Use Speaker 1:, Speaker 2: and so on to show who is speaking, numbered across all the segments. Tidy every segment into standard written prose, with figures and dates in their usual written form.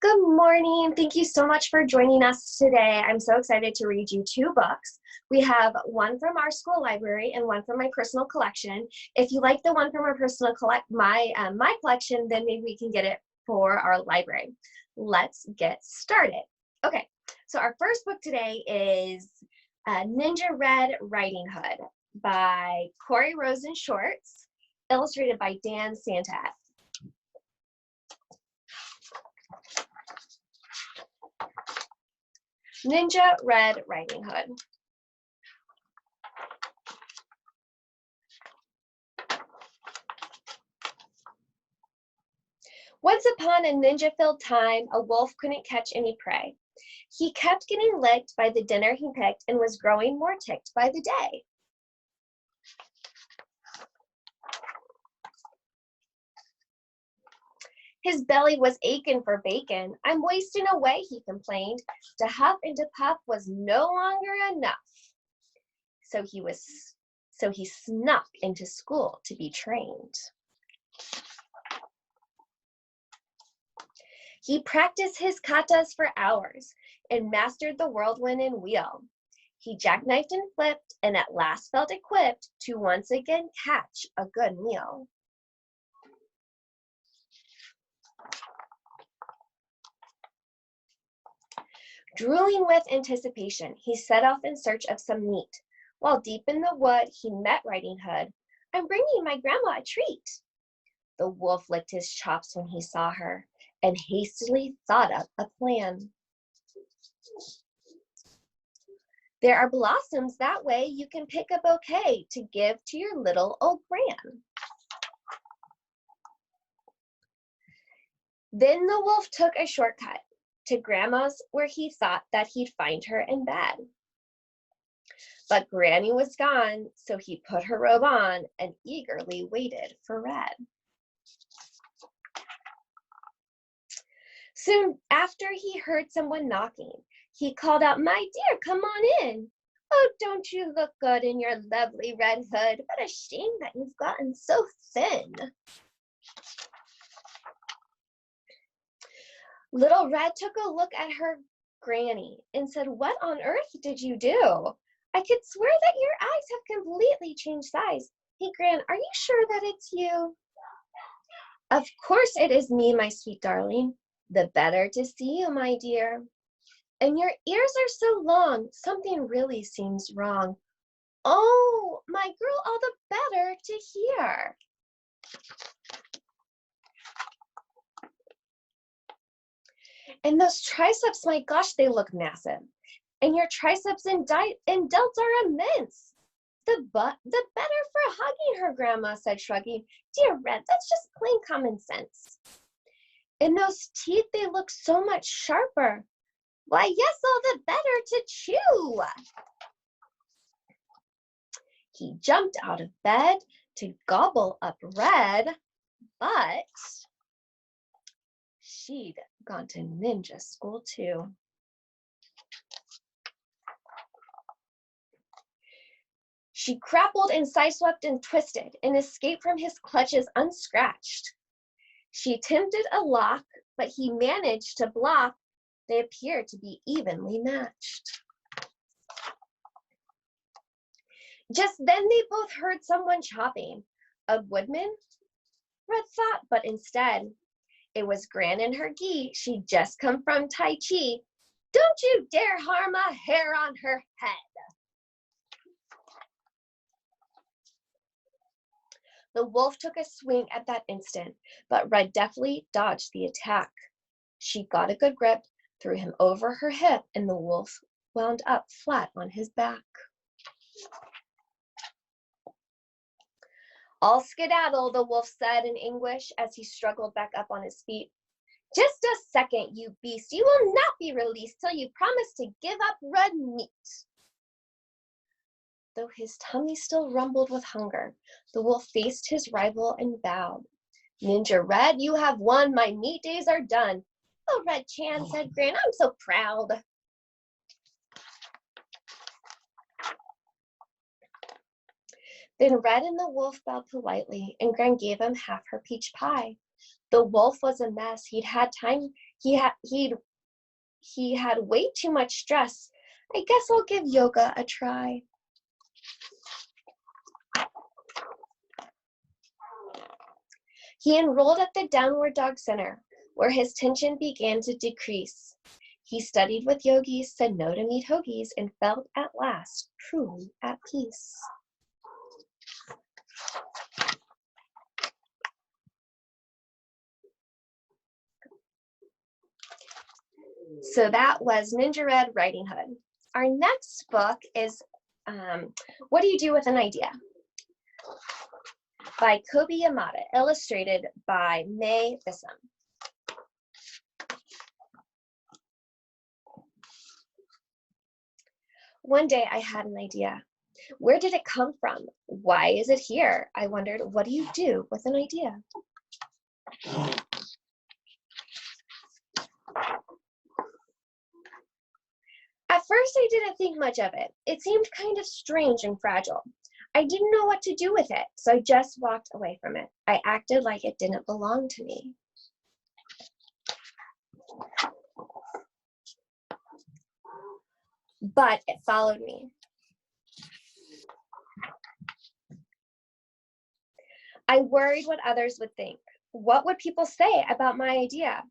Speaker 1: Good morning. Thank you so much for joining us today. I'm so excited to read you two books. We have one from our school library and one from my personal collection. If you like the one from our personal my collection, then maybe we can get it for our library. Let's get started. Okay, so our first book today is Ninja Red Riding Hood by Corey Rosen Shorts, illustrated by Dan Santat. Ninja Red Riding Hood. Once upon a ninja-filled time, a wolf couldn't catch any prey. He kept getting licked by the dinner he picked and was growing more ticked by the day. His belly was aching for bacon. I'm wasting away, he complained. To huff and to puff was no longer enough. So he snuck into school to be trained. He practiced his katas for hours and mastered the whirlwind and wheel. He jackknifed and flipped and at last felt equipped to once again catch a good meal. Drooling with anticipation, he set off in search of some meat. While deep in the wood, he met Riding Hood. I'm bringing my grandma a treat. The wolf licked his chops when he saw her and hastily thought up a plan. There are blossoms that way you can pick a bouquet to give to your little old gran. Then the wolf took a shortcut to Grandma's where he thought that he'd find her in bed. But Granny was gone, so he put her robe on and eagerly waited for Red. Soon after he heard someone knocking. He called out, "My dear, come on in. Oh, don't you look good in your lovely red hood? What a shame that you've gotten so thin." Little Red took a look at her granny and said, "What on earth did you do? I could swear that your eyes have completely changed size. Hey, Gran, are you sure that it's you?" "Of course it is me, my sweet darling. The better to see you, my dear. And your ears are so long, something really seems wrong." "Oh, my girl, all the better to hear." "And those triceps, my gosh, they look massive. And your triceps and delts are immense." The better for hugging her," Grandma said, shrugging. "Dear Red, that's just plain common sense." "And those teeth, they look so much sharper." "Why, yes, all the better to chew." He jumped out of bed to gobble up Red, but she'd gone to ninja school too. She grappled and sideswept and twisted and escaped from his clutches unscratched. She attempted a lock, but he managed to block. They appeared to be evenly matched. Just then they both heard someone chopping. A woodman? Red thought, but instead, it was Gran and her gi. She'd just come from Tai Chi. "Don't you dare harm a hair on her head." The wolf took a swing at that instant, but Red deftly dodged the attack. She got a good grip, threw him over her hip, and the wolf wound up flat on his back. "All skedaddle," the wolf said in anguish as he struggled back up on his feet. "Just a second, you beast. You will not be released till you promise to give up red meat." Though his tummy still rumbled with hunger, the wolf faced his rival and bowed. "Ninja Red, you have won. My meat days are done." "Oh, Red Chan," said Gran, "I'm so proud." Then Red and the wolf bowed politely, and Gran gave him half her peach pie. The wolf was a mess. He had way too much stress. I guess I'll give yoga a try. He enrolled at the Downward Dog Center, where his tension began to decrease. He studied with yogis, said no to meat hoagies, and felt at last truly at peace. So that was Ninja Red Riding Hood. Our next book is What Do You Do with an Idea? By Kobe Yamada, illustrated by May Bissum. One day I had an idea. Where did it come from? Why is it here? I wondered, what do you do with an idea? At first, I didn't think much of it. It seemed kind of strange and fragile. I didn't know what to do with it, so I just walked away from it. I acted like it didn't belong to me. But it followed me. I worried what others would think. What would people say about my idea?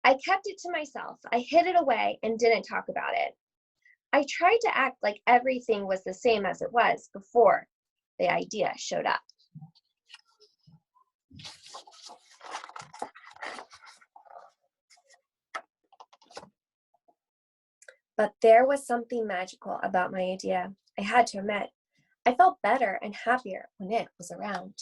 Speaker 1: I kept it to myself. I hid it away and didn't talk about it. I tried to act like everything was the same as it was before the idea showed up. But there was something magical about my idea. I had to admit, I felt better and happier when it was around.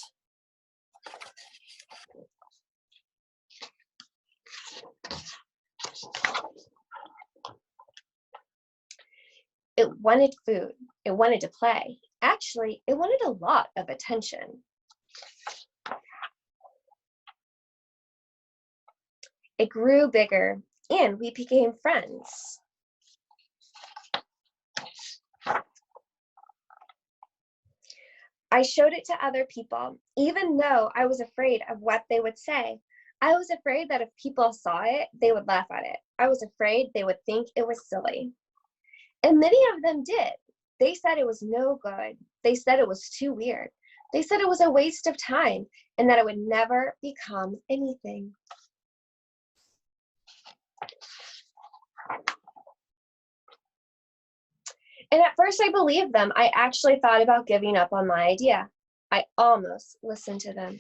Speaker 1: It wanted food. It wanted to play. Actually, it wanted a lot of attention. It grew bigger, and we became friends. I showed it to other people, even though I was afraid of what they would say. I was afraid that if people saw it, they would laugh at it. I was afraid they would think it was silly. And many of them did. They said it was no good. They said it was too weird. They said it was a waste of time and that it would never become anything. And at first I believed them. I actually thought about giving up on my idea. I almost listened to them.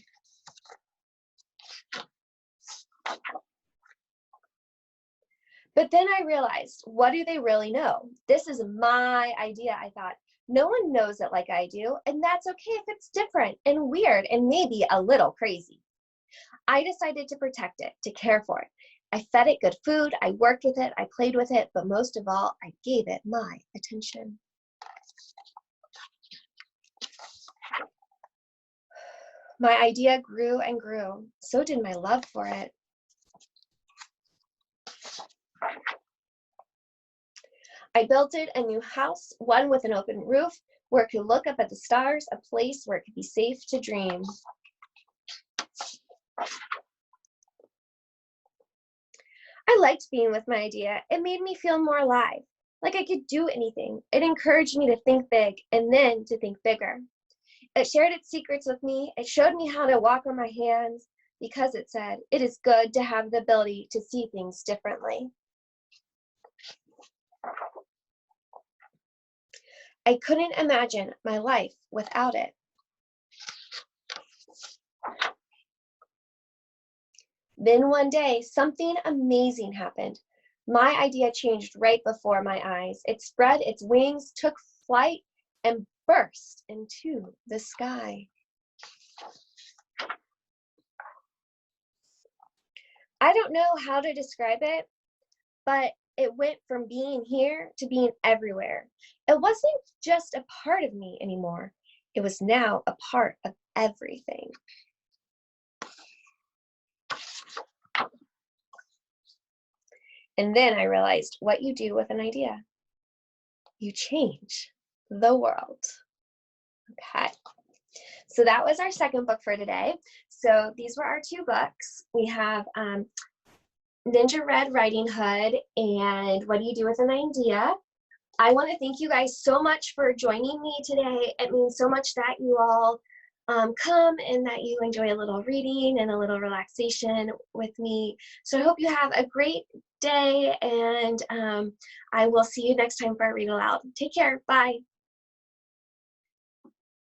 Speaker 1: But then I realized, what do they really know? This is my idea, I thought. No one knows it like I do, and that's okay if it's different and weird and maybe a little crazy. I decided to protect it, to care for it. I fed it good food, I worked with it, I played with it, but most of all, I gave it my attention. My idea grew and grew. So did my love for it. I built it a new house, one with an open roof, where it could look up at the stars, a place where it could be safe to dream. I liked being with my idea. It made me feel more alive, like I could do anything. It encouraged me to think big and then to think bigger. It shared its secrets with me. It showed me how to walk on my hands because it said, it is good to have the ability to see things differently. I couldn't imagine my life without it. Then one day, something amazing happened. My idea changed right before my eyes. It spread its wings, took flight, and burst into the sky. I don't know how to describe it, but it went from being here to being everywhere. It wasn't just a part of me anymore. It was now a part of everything. And then I realized what you do with an idea. You change the world. Okay. So that was our second book for today. So these were our two books. We have Ninja Red Riding Hood and What Do You Do with an Idea? I want to thank you guys so much for joining me today. It means so much that you all come and that you enjoy a little reading and a little relaxation with me. So I hope you have a great day, and I will see you next time for our Read Aloud. Take care. Bye.